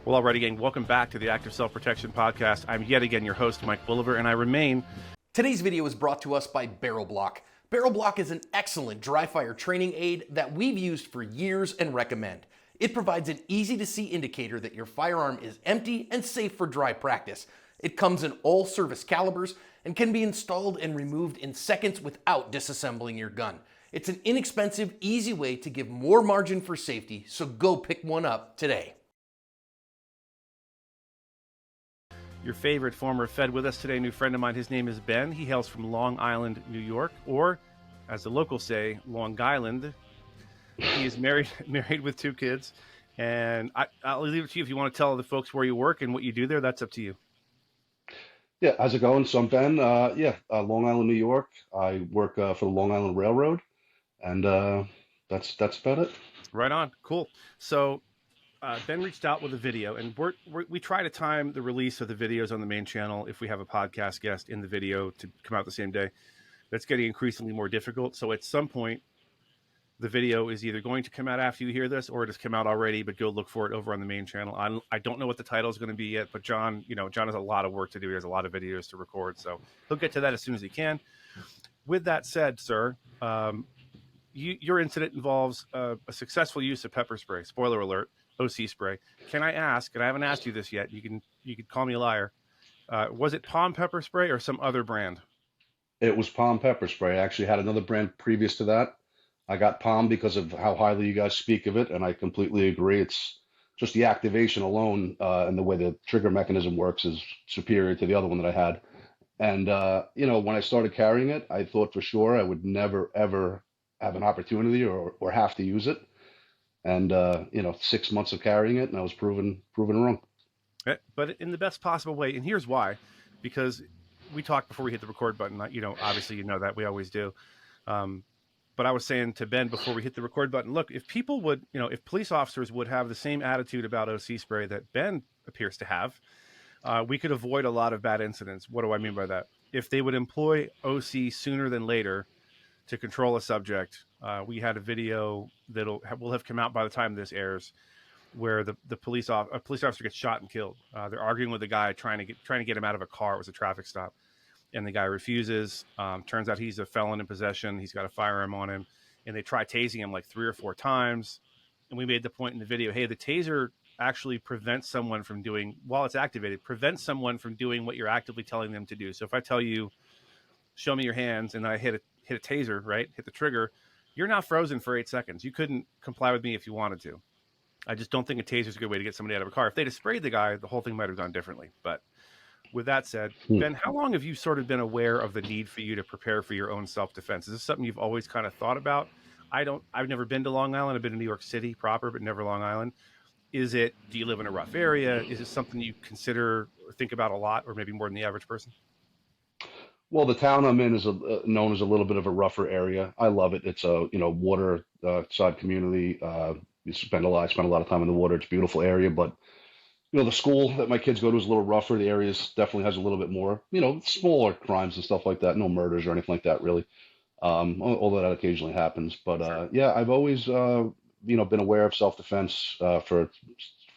Well, alrighty, gang, welcome back to the Active Self-Protection Podcast. I'm yet again your host, Mike Bulliver, and I remain... Today's video is brought to us by Barrel Block. Barrel Block is an excellent dry fire training aid that we've used for years and recommend. It provides an easy-to-see indicator that your firearm is empty and safe for dry practice. It comes in all service calibers and can be installed and removed in seconds without disassembling your gun. It's an inexpensive, easy way to give more margin for safety, so go pick one up today. Your favorite former Fed with us today, new friend of mine. His name is Ben. He hails from Long Island, New York, or as the locals say, Long Island. He is married with 2 kids, and I'll leave it to you if you want to tell the folks where you work and what you do there. That's up to you. Yeah, how's it going? So I'm Ben. Long Island, New York. I work for the Long Island Railroad, and that's about it. Right on. Cool. So Ben reached out with a video, and we try to time the release of the videos on the main channel if we have a podcast guest in the video to come out the same day. That's getting increasingly more difficult. So at some point, the video is either going to come out after you hear this, or it has come out already, but go look for it over on the main channel. I don't know what the title is going to be yet, but John has a lot of work to do. He has a lot of videos to record, so he'll get to that as soon as he can. With that said, sir, your incident involves a successful use of pepper spray. Spoiler alert. OC spray. Can I ask, and I haven't asked you this yet, you could call me a liar, was it Palm pepper spray or some other brand? It was Palm pepper spray. I actually had another brand previous to that. I got Palm because of how highly you guys speak of it, and I completely agree. It's just the activation alone and the way the trigger mechanism works is superior to the other one that I had. And when I started carrying it, I thought for sure I would never ever have an opportunity or have to use it. And 6 months of carrying it, and I was proven wrong. But in the best possible way, and here's why: because we talked before we hit the record button. Obviously, you know that we always do. But I was saying to Ben before we hit the record button, look, if people would, if police officers would have the same attitude about OC spray that Ben appears to have, we could avoid a lot of bad incidents. What do I mean by that? If they would employ OC sooner than later to control a subject. We had a video that will have come out by the time this airs, where a police officer gets shot and killed. They're arguing with the guy trying to get him out of a car. It was a traffic stop, and the guy refuses. Turns out he's a felon in possession. He's got a firearm on him, and they try tasing him like 3 or 4 times. And we made the point in the video, hey, the taser actually prevents someone from doing, while it's activated, prevents someone from doing what you're actively telling them to do. So if I tell you, show me your hands, and I hit a taser, right? Hit the trigger, you're now frozen for 8 seconds. You couldn't comply with me if you wanted to. I just don't think a taser is a good way to get somebody out of a car. If they'd have sprayed the guy, the whole thing might have gone differently. But with that said, Ben, how long have you sort of been aware of the need for you to prepare for your own self-defense? Is this something you've always kind of thought about? I've never been to Long Island. I've been to New York City proper, but never Long Island. Do you live in a rough area? Is it something you consider or think about a lot, or maybe more than the average person? Well, the town I'm in is known as a little bit of a rougher area. I love it. It's a water side community. I spend a lot of time in the water. It's a beautiful area, but the school that my kids go to is a little rougher. The area definitely has a little bit more smaller crimes and stuff like that. No murders or anything like that, really. Although that occasionally happens. But I've always been aware of self-defense for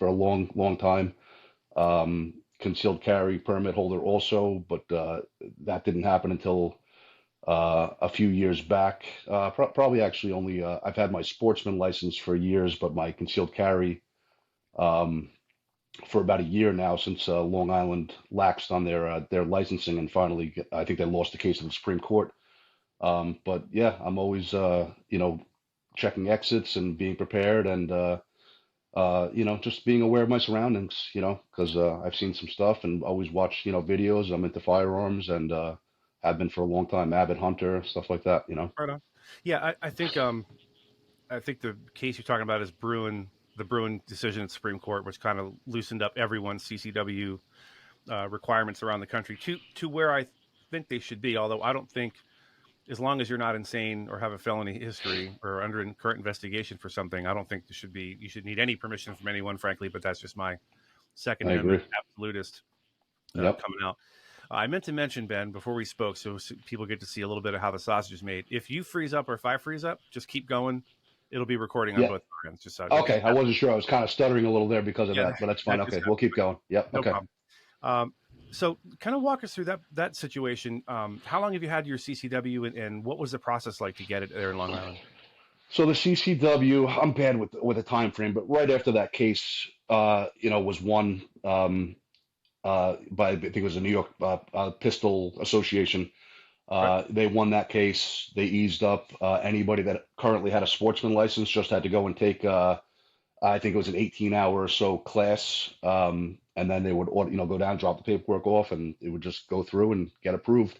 a long time. Concealed carry permit holder also, but that didn't happen until a few years back. Probably actually only I've had my sportsman license for years, but my concealed carry for about a year now, since Long Island laxed on their licensing, and finally I think they lost the case in the Supreme Court. But yeah, I'm always checking exits and being prepared, and just being aware of my surroundings, because I've seen some stuff and always watch, videos. I'm into firearms and have been for a long time, avid hunter, stuff like that, Right on. Yeah, I think the case you're talking about is the Bruin decision in the Supreme Court, which kind of loosened up everyone's CCW requirements around the country to where I think they should be. Although I don't think, as long as you're not insane or have a felony history or under current investigation for something, I don't think you should need any permission from anyone, frankly. But that's just my Second Amendment absolutist coming out. I meant to mention, Ben, before we spoke, so people get to see a little bit of how the sausage is made. If you freeze up or if I freeze up, just keep going. It'll be recording on Yeah. both ends. Just so Okay. I wasn't sure. I was kind of stuttering a little there because of yeah, that, but that's fine. that just Okay. We'll happened. keep going. Yep. No Okay. problem. So kind of walk us through that situation. How long have you had your CCW, and what was the process like to get it there in Long Island? So the CCW, I'm bad with a time frame, but right after that case, was won by I think it was the New York Pistol Association. Right. They won that case. They eased up. Anybody that currently had a sportsman license just had to go and take, I think it was an 18-hour or so class, and then they would, go down, drop the paperwork off, and it would just go through and get approved.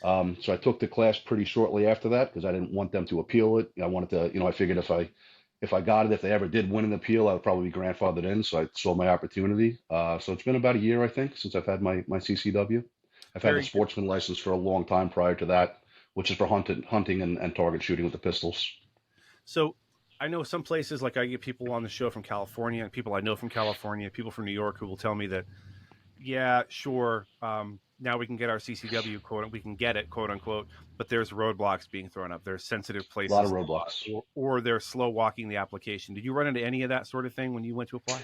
So I took the class pretty shortly after that because I didn't want them to appeal it. I wanted to, I figured if I got it, if they ever did win an appeal, I would probably be grandfathered in. So I saw my opportunity. So it's been about a year, I think, since I've had my CCW. I've had the Very good. sportsman license for a long time prior to that, which is for hunting and target shooting with the pistols. So I know some places, like I get people on the show from California, and people I know from California, people from New York who will tell me that, yeah, sure, now we can get our CCW quote, we can get it, quote unquote, but there's roadblocks being thrown up. There's sensitive A lot places, of roadblocks. or they're slow walking the application. Did you run into any of that sort of thing when you went to apply?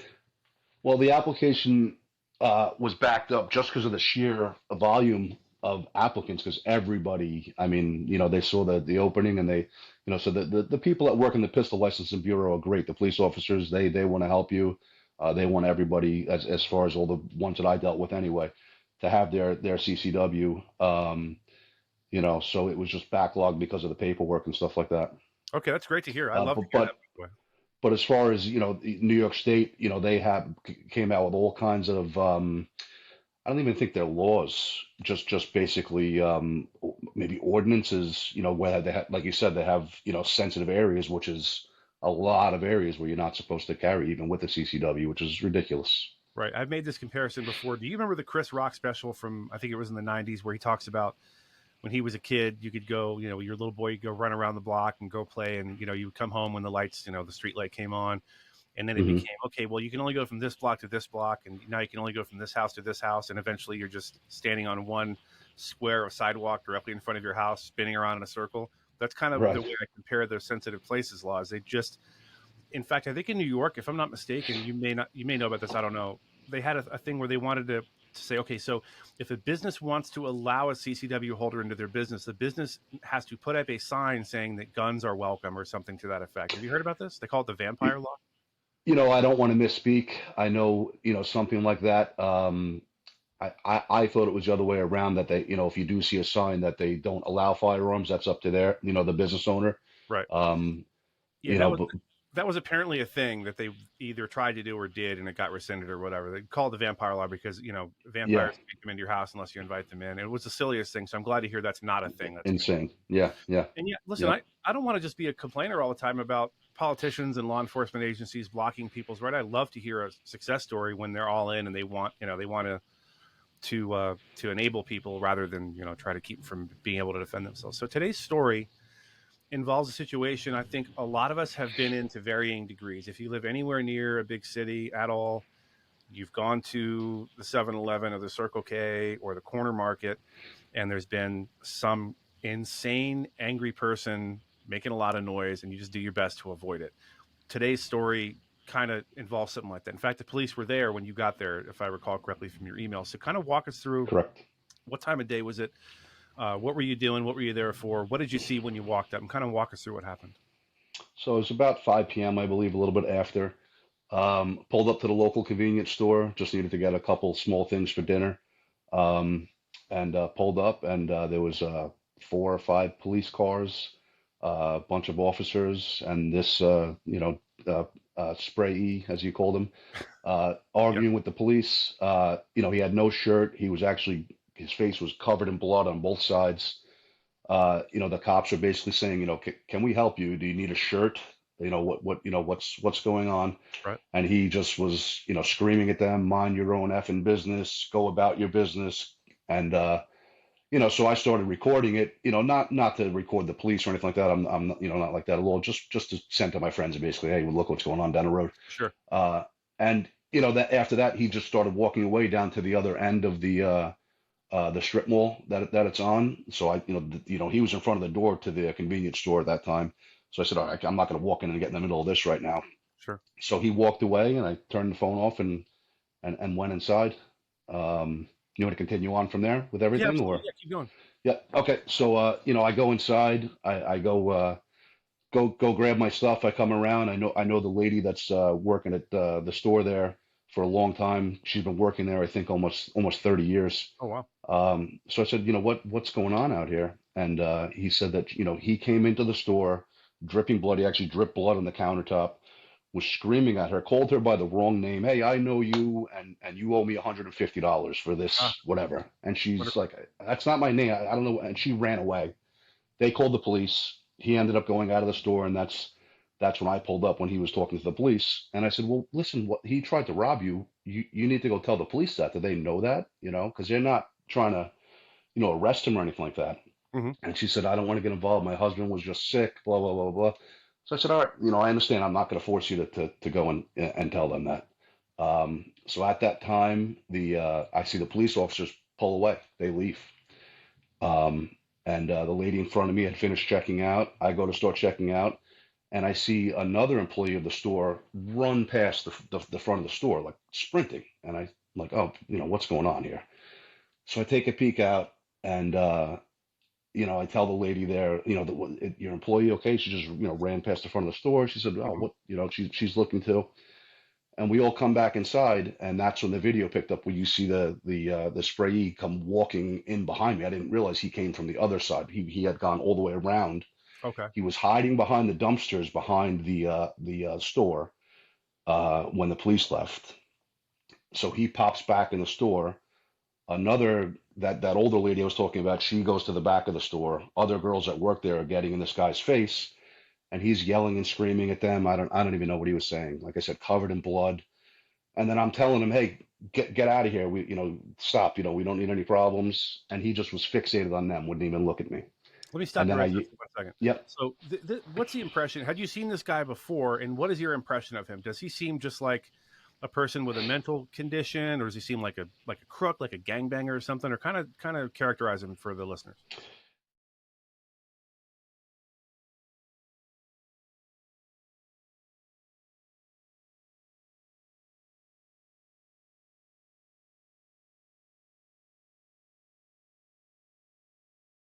Well, the application was backed up just because of the sheer volume of applicants, because everybody, I mean, they saw the opening and they, so the people that work in the Pistol Licensing Bureau are great. The police officers, they want to help you. They want everybody, as far as all the ones that I dealt with anyway, to have their CCW. So it was just backlogged because of the paperwork and stuff like that. Okay, that's great to hear. I Uh, love but, to hear that, but by the way. But as far as, New York State, they came out with all kinds of I don't even think they're laws, just basically maybe ordinances, where they have, like you said, they have, sensitive areas, which is a lot of areas where you're not supposed to carry, even with the CCW, which is ridiculous. Right. I've made this comparison before. Do you remember the Chris Rock special from, I think it was in the 90s, where he talks about when he was a kid, you could go, your little boy, you go run around the block and go play. And, you would come home when the lights, the street light came on. And then it Hmm. became, okay, well, you can only go from this block to this block. And now you can only go from this house to this house. And eventually you're just standing on one square of sidewalk directly in front of your house, spinning around in a circle. That's kind of the Right. way I compare those sensitive places laws. They just, in fact, I think in New York, if I'm not mistaken, you may know about this. I don't know. They had a thing where they wanted to say, okay, so if a business wants to allow a CCW holder into their business, the business has to put up a sign saying that guns are welcome or something to that effect. Have you heard about this? They call it the vampire law. I don't want to misspeak. I know, something like that. I thought it was the other way around that they, if you do see a sign that they don't allow firearms, that's up to the business owner. Right. Um, Yeah, but that was apparently a thing that they either tried to do or did, and it got rescinded or whatever. They called it the vampire law because yeah, vampires can't come into your house unless you invite them in. It was the silliest thing, so I'm glad to hear that's not a thing that's being. insane. Yeah, yeah, And yeah, listen, yep. I don't want to just be a complainer all the time about politicians and law enforcement agencies blocking people's right. I love to hear a success story when they're all in and they want to enable people rather than try to keep them from being able to defend themselves. So today's story involves a situation I think a lot of us have been in to varying degrees. If you live anywhere near a big city at all, you've gone to the 7-Eleven or the Circle K or the corner market, and there's been some insane, angry person making a lot of noise, and you just do your best to avoid it. Today's story kind of involves something like that. In fact, the police were there when you got there, if I recall correctly from your email. So kind of walk us through Correct. what time of day was it? What were you doing? What were you there for? What did you see when you walked up? And kind of walk us through what happened. So it was about 5 p.m., I believe, a little bit after. Pulled up to the local convenience store, just needed to get a couple small things for dinner. And pulled up, and there was 4 or 5 police cars, a bunch of officers, and this, spray, as you called him, Yep. arguing with the police. He had no shirt. His face was covered in blood on both sides. The cops are basically saying, can we help you? Do you need a shirt? What's going on? Right. And he just was, screaming at them, mind your own effing business, go about your business. And, so I started recording it, not to record the police or anything like that. I'm not like that at all. Just to send to my friends and basically, hey, look what's going on down the road. Sure. And, that after that, he just started walking away down to the other end of the strip mall that it's on. So he was in front of the door to the convenience store at that time. So I said, all right, I'm not going to walk in and get in the middle of this right now. Sure. So he walked away, and I turned the phone off and went inside. You want to continue on from there with Yeah, everything, absolutely. or? Yeah, keep going. Yeah. Okay. So, I go inside. I go, go grab my stuff. I come around. I know the lady that's working at the store there for a long time. She's been working there, I think, almost 30 years. Oh wow. So I said, what's going on out here? And he said that, he came into the store dripping blood. He actually dripped blood on the countertop, was screaming at her, called her by the wrong name. Hey, I know you, and you owe me $150 for Ah, this, whatever. And she's wonderful. like, that's not my name. I don't know. And she ran away. They called the police. He ended up going out of the store, and that's when I pulled up when he was talking to the police. And I said, well, listen, what he tried to rob you. You need to go tell the police that. Do they know that? Because they're not trying to, arrest him or anything like that. Hmm. And she said, I don't want to get involved. My husband was just sick, blah, blah, blah, blah. So I said, all right, I understand. I'm not going to force you to go and tell them that. So at that time, I see the police officers pull away. They leave. Um, and the lady in front of me had finished checking out. I go to start checking out, and I see another employee of the store run past the front of the store, like sprinting. And I'm like, oh, what's going on here? So I take a peek out, and I tell the lady there, your employee okay? She just, ran past the front of the store. She said, oh, Hmm. what, she's looking to. And we all come back inside, and that's when the video picked up where you see the sprayee come walking in behind me. I didn't realize he came from the other side. He had gone all the way around. Okay. He was hiding behind the dumpsters behind the store when the police left. So he pops back in the store. Another that older lady I was talking about, she goes to the back of the store. Other girls that work there are getting in this guy's face, and he's yelling and screaming at them. I don't even know what he was saying. Like I said, covered in blood. And then I'm telling him, hey, get out of here. Stop. We don't need any problems. And he just was fixated on them, wouldn't even look at me. Let me stop And you then right there for 1 second. yep. So, what's the impression? Had you seen this guy before, and what is your impression of him? Does he seem just like a person with a mental condition, or does he seem like a crook, like a gangbanger or something? Or kind of characterize him for the listeners.